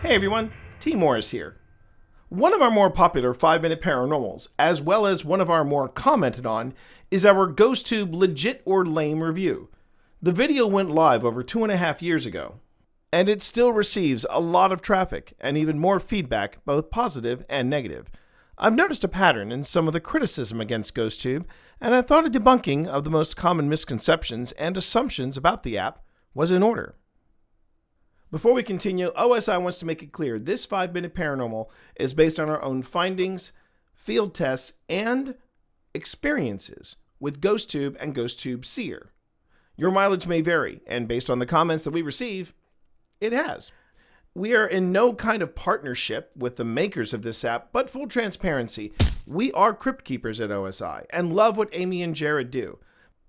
Hey everyone, T. Morris here. One of our more popular 5 Minute Paranormals, as well as one of our more commented on, is our GhostTube Legit or Lame review. The video went live over 2.5 years ago, and it still receives a lot of traffic and even more feedback, both positive and negative. I've noticed a pattern in some of the criticism against GhostTube, and I thought a debunking of the most common misconceptions and assumptions about the app was in order. Before we continue, OSI wants to make it clear this 5 Minute Paranormal is based on our own findings, field tests, and experiences with GhostTube and GhostTube Seer. Your mileage may vary, and based on the comments that we receive, it has. We are in no kind of partnership with the makers of this app, but full transparency, we are crypt keepers at OSI and love what Amy and Jared do.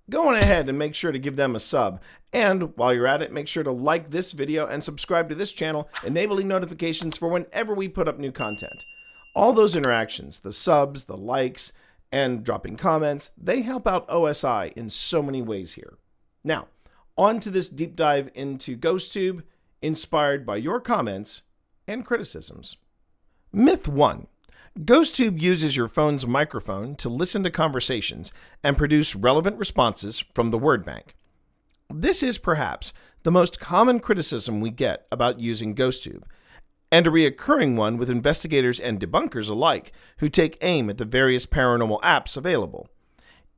Go on ahead and make sure to give them a sub. And while you're at it, make sure to like this video and subscribe to this channel, enabling notifications for whenever we put up new content. All those interactions, the subs, the likes, and dropping comments, they help out OSI in so many ways here. Now, on to this deep dive into GhostTube, inspired by your comments and criticisms. Myth 1. GhostTube uses your phone's microphone to listen to conversations and produce relevant responses from the word bank. This is perhaps the most common criticism we get about using GhostTube, and a reoccurring one with investigators and debunkers alike who take aim at the various paranormal apps available.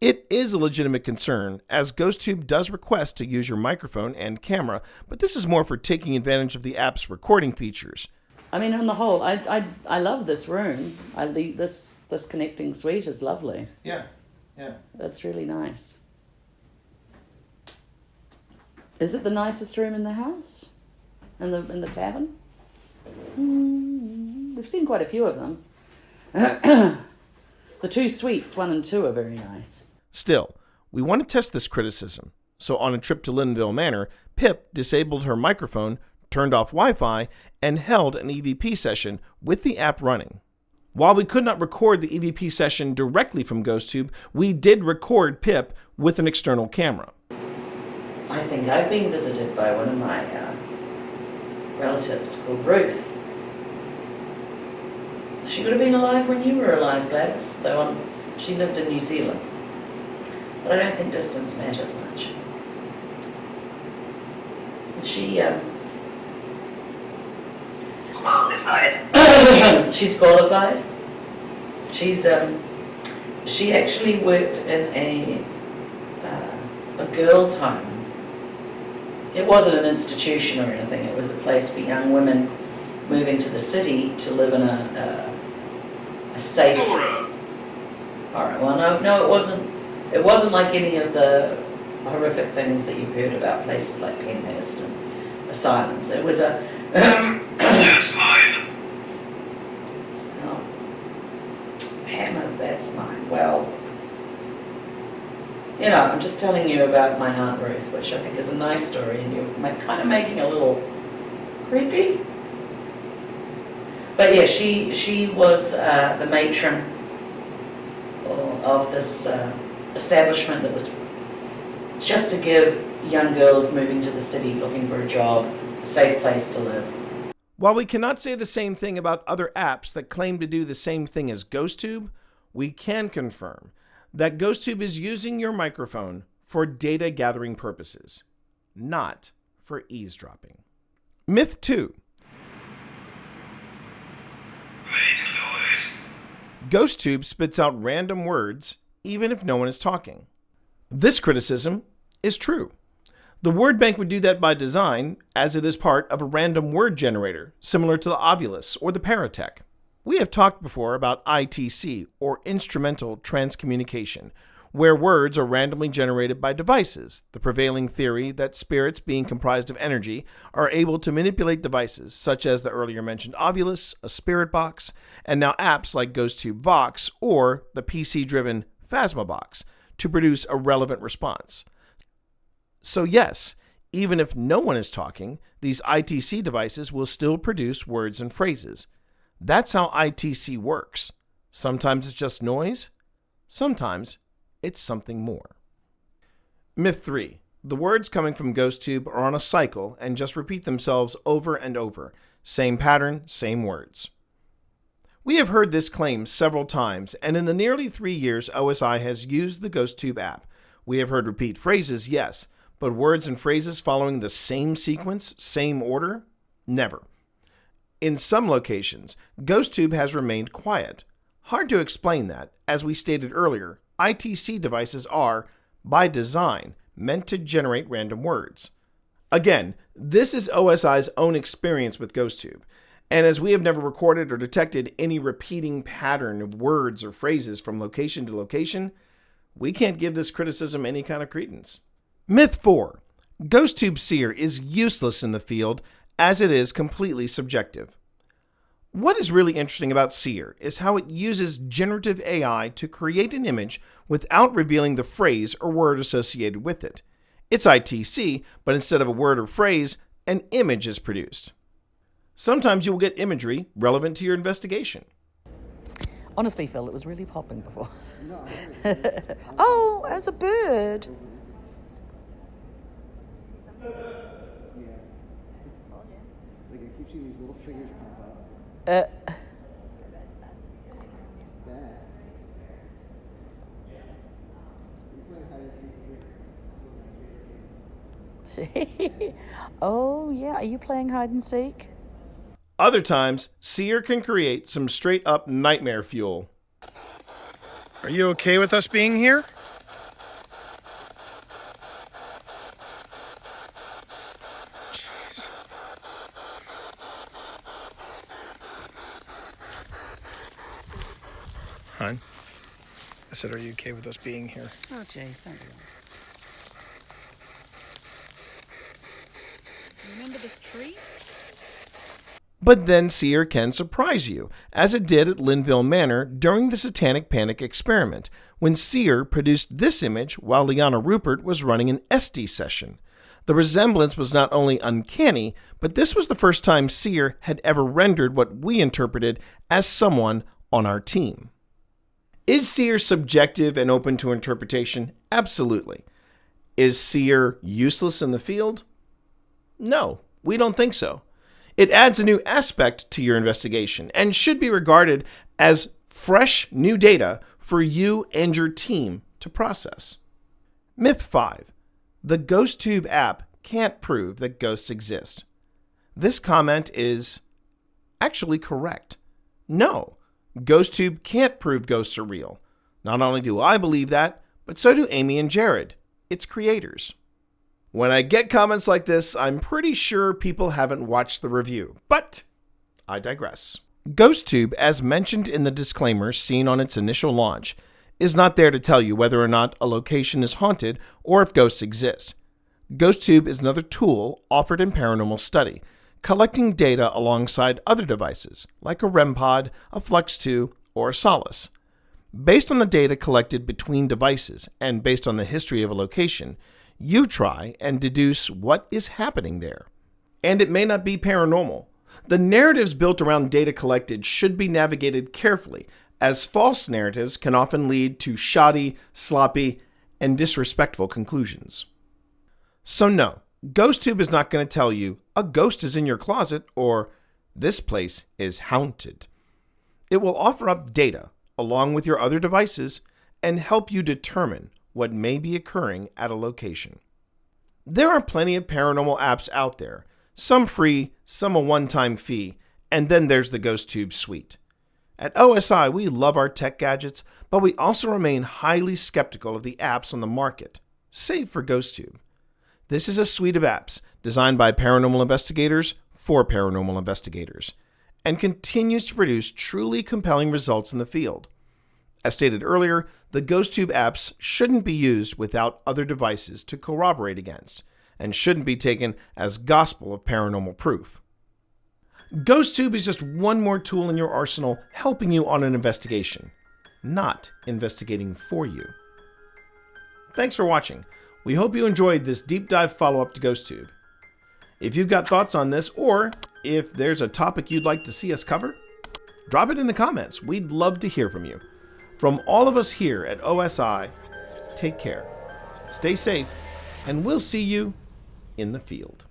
It is a legitimate concern, as GhostTube does request to use your microphone and camera, but this is more for taking advantage of the app's recording features. I mean, on the whole, I love this room. This connecting suite is lovely. Yeah. That's really nice. Is it the nicest room in the house? In the tavern? We've seen quite a few of them. The two suites, 1 and 2, are very nice. Still, we want to test this criticism. So on a trip to Linville Manor, Pip disabled her microphone, turned off Wi-Fi, and held an EVP session with the app running. While we could not record the EVP session directly from GhostTube, we did record Pip with an external camera. I think I've been visited by one of my relatives called Ruth. She could have been alive when you were alive, Gladys, though she lived in New Zealand. But I don't think distance matters much. She qualified. She's qualified. She actually worked in a girls' home. It wasn't an institution or anything. It was a place for young women moving to the city to live in a safe. All right. Well, no, it wasn't. It wasn't like any of the horrific things that you've heard about places like Penhurst and asylums. It was a. That's mine. Oh. Hammer, that's mine. Well, you know, I'm just telling you about my Aunt Ruth, which I think is a nice story, and you're kind of making it a little creepy. But yeah, she was the matron of this establishment that was just to give young girls moving to the city looking for a job a safe place to live. While we cannot say the same thing about other apps that claim to do the same thing as GhostTube, we can confirm that GhostTube is using your microphone for data gathering purposes, not for eavesdropping. Myth 2. Make noise. GhostTube spits out random words even if no one is talking. This criticism is true. The word bank would do that by design, as it is part of a random word generator, similar to the Ovilus or the Paratech. We have talked before about ITC, or Instrumental Transcommunication, where words are randomly generated by devices, the prevailing theory that spirits, being comprised of energy, are able to manipulate devices, such as the earlier mentioned Ovilus, a spirit box, and now apps like GhostTube Vox or the PC-driven Phasma Box, to produce a relevant response. So yes, even if no one is talking, these ITC devices will still produce words and phrases. That's how ITC works. Sometimes it's just noise, sometimes it's something more. Myth 3. The words coming from GhostTube are on a cycle and just repeat themselves over and over, Same pattern, same words. We have heard this claim several times, and in the nearly 3 years OSI has used the GhostTube app, we have heard repeat phrases, yes, but words and phrases following the same sequence, same order? Never. In some locations, GhostTube has remained quiet. Hard to explain that. As we stated earlier, ITC devices are, by design, meant to generate random words. Again, this is OSI's own experience with GhostTube, and as we have never recorded or detected any repeating pattern of words or phrases from location to location, we can't give this criticism any kind of credence. Myth 4. GhostTube Seer is useless in the field as it is completely subjective. What is really interesting about Seer is how it uses generative AI to create an image without revealing the phrase or word associated with it. It's ITC, but instead of a word or phrase, an image is produced. Sometimes you will get imagery relevant to your investigation. Honestly, Phil, it was really popping before. Oh, as a bird. Yeah. Like I keep seeing these little figures pop up. Bad. We play hide and seek here. It's one of my favorite games. Oh, yeah. Are you playing hide and seek? Other times, Seer can create some straight-up nightmare fuel. Are you okay with us being here? Jeez. Hon, I said, are you okay with us being here? Oh, jeez, don't do that. Remember this tree? But then Seer can surprise you, as it did at Linville Manor during the Satanic Panic experiment, when Seer produced this image while Liana Rupert was running an SD session. The resemblance was not only uncanny, but this was the first time Seer had ever rendered what we interpreted as someone on our team. Is Seer subjective and open to interpretation? Absolutely. Is Seer useless in the field? No, we don't think so. It adds a new aspect to your investigation and should be regarded as fresh new data for you and your team to process. Myth 5. The GhostTube app can't prove that ghosts exist. This comment is actually correct. No, GhostTube can't prove ghosts are real. Not only do I believe that, but so do Amy and Jared, its creators. When I get comments like this, I'm pretty sure people haven't watched the review, but I digress. GhostTube, as mentioned in the disclaimer seen on its initial launch, is not there to tell you whether or not a location is haunted or if ghosts exist. GhostTube is another tool offered in paranormal study, collecting data alongside other devices, like a REM pod, a Flux 2, or a Solace. Based on the data collected between devices and based on the history of a location, you try and deduce what is happening there. And it may not be paranormal. The narratives built around data collected should be navigated carefully, as false narratives can often lead to shoddy, sloppy, and disrespectful conclusions. So no, GhostTube is not going to tell you a ghost is in your closet or this place is haunted. It will offer up data along with your other devices and help you determine what may be occurring at a location. There are plenty of paranormal apps out there, some free, some a one-time fee, and then there's the GhostTube suite. At OSI, we love our tech gadgets, but we also remain highly skeptical of the apps on the market, save for GhostTube. This is a suite of apps designed by paranormal investigators for paranormal investigators, and continues to produce truly compelling results in the field. As stated earlier, the GhostTube apps shouldn't be used without other devices to corroborate against, and shouldn't be taken as gospel of paranormal proof. GhostTube is just one more tool in your arsenal helping you on an investigation, not investigating for you. Thanks for watching. We hope you enjoyed this deep dive follow-up to GhostTube. If you've got thoughts on this, or if there's a topic you'd like to see us cover, drop it in the comments. We'd love to hear from you. From all of us here at OSI, take care, stay safe, and we'll see you in the field.